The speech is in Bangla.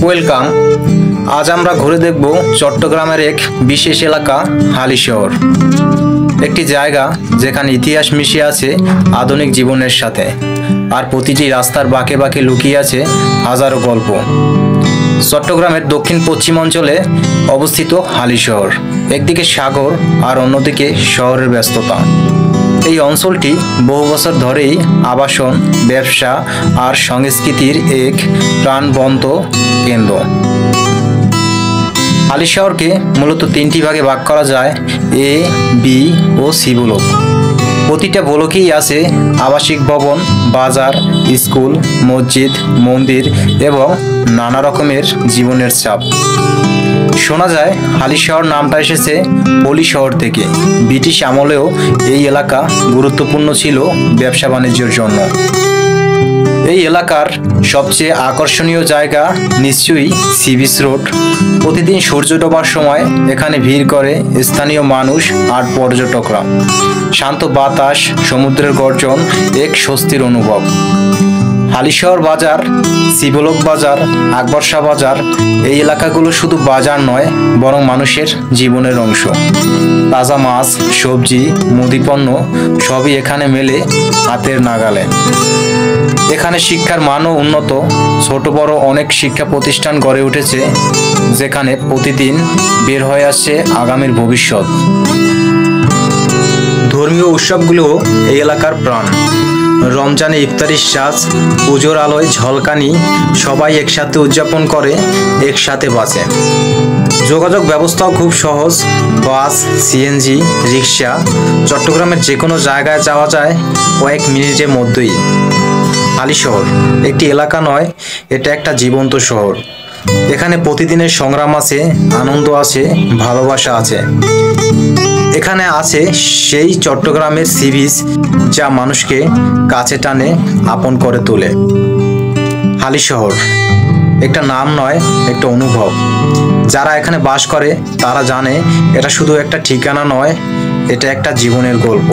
ওয়েলকাম। আজ আমরা ঘুরে দেখব চট্টগ্রামের এক বিশেষ এলাকা হালিশহর। একটি জায়গা যেখানে ইতিহাস মিশে আছে আধুনিক জীবনের সাথে, আর প্রতিটি রাস্তার বাঁকে বাঁকে লুকিয়ে আছে হাজারো গল্প। চট্টগ্রামের দক্ষিণ পশ্চিম অঞ্চলে অবস্থিত হালিশহর, একদিকে সাগর আর অন্যদিকে শহরের ব্যস্ততা। এই অঞ্চলটি বহু বছর ধরেই আবাসন, ব্যবসা আর সংস্কৃতির এক প্রাণবন্ত কেন্দ্র। হালিশহরকে মূলত তিনটি ভাগে ভাগ করা যায়, এ, বি ও সি ব্লক। প্রতিটা ব্লকেই আছে আবাসিক ভবন, বাজার, স্কুল, মসজিদ, মন্দির এবং নানা রকমের জীবনের চাপ। শোনা যায় হালিশহর নামটা এসেছে পলি শহর থেকে। ব্রিটিশ আমলেও এই এলাকা গুরুত্বপূর্ণ ছিল ব্যবসা বাণিজ্যের জন্য। এই এলাকার সবচেয়ে আকর্ষণীয় জায়গা নিশ্চয়ই সি বিচ রোড। প্রতিদিন সূর্য ডোবার সময় এখানে ভিড় করে স্থানীয় মানুষ আর পর্যটকরা। শান্ত বাতাস, সমুদ্রের গর্জন, এক স্বস্তির অনুভব। হালিশহর বাজার, সি ব্লক বাজার, আকবর শাহ বাজার, এই এলাকাগুলো শুধু বাজার নয়, বরং মানুষের জীবনের অংশ। তাজা মাছ, সবজি, মুদিপণ্য সবই এখানে মেলে হাতের নাগালে। এখানে শিক্ষার মানও উন্নত। ছোট বড় অনেক শিক্ষা প্রতিষ্ঠান গড়ে উঠেছে, যেখানে প্রতিদিন বের হয়ে আসছে আগামীর ভবিষ্যৎ। ধর্মীয় উৎসবগুলো এই এলাকার প্রাণ। রমজানে ইফতারির সাজ, পুজোর আলোয় ঝলকানি, সবাই একসাথে উদযাপন করে, একসাথে বাঁচে। যোগাযোগ ব্যবস্থাও খুব সহজ। বাস, সিএনজি, রিক্সা, চট্টগ্রামের যে কোনো জায়গায় যাওয়া যায় কয়েক মিনিটের মধ্যেই। হালিশহর একটি এলাকা নয়, এটা একটা জীবন্ত শহর। এখানে প্রতিদিনের সংগ্রাম আছে, আনন্দ আছে, ভালোবাসা আছে। এখানে আছে সেই চট্টগ্রামের সি বিচ, যা মানুষকে কাছে টানে, আপন করে তোলে। হালিশহর একটা নাম নয়, একটা অনুভব। যারা এখানে বাস করে তারা জানে এটা শুধু একটা ঠিকানা নয়, এটা একটা জীবনের গল্প।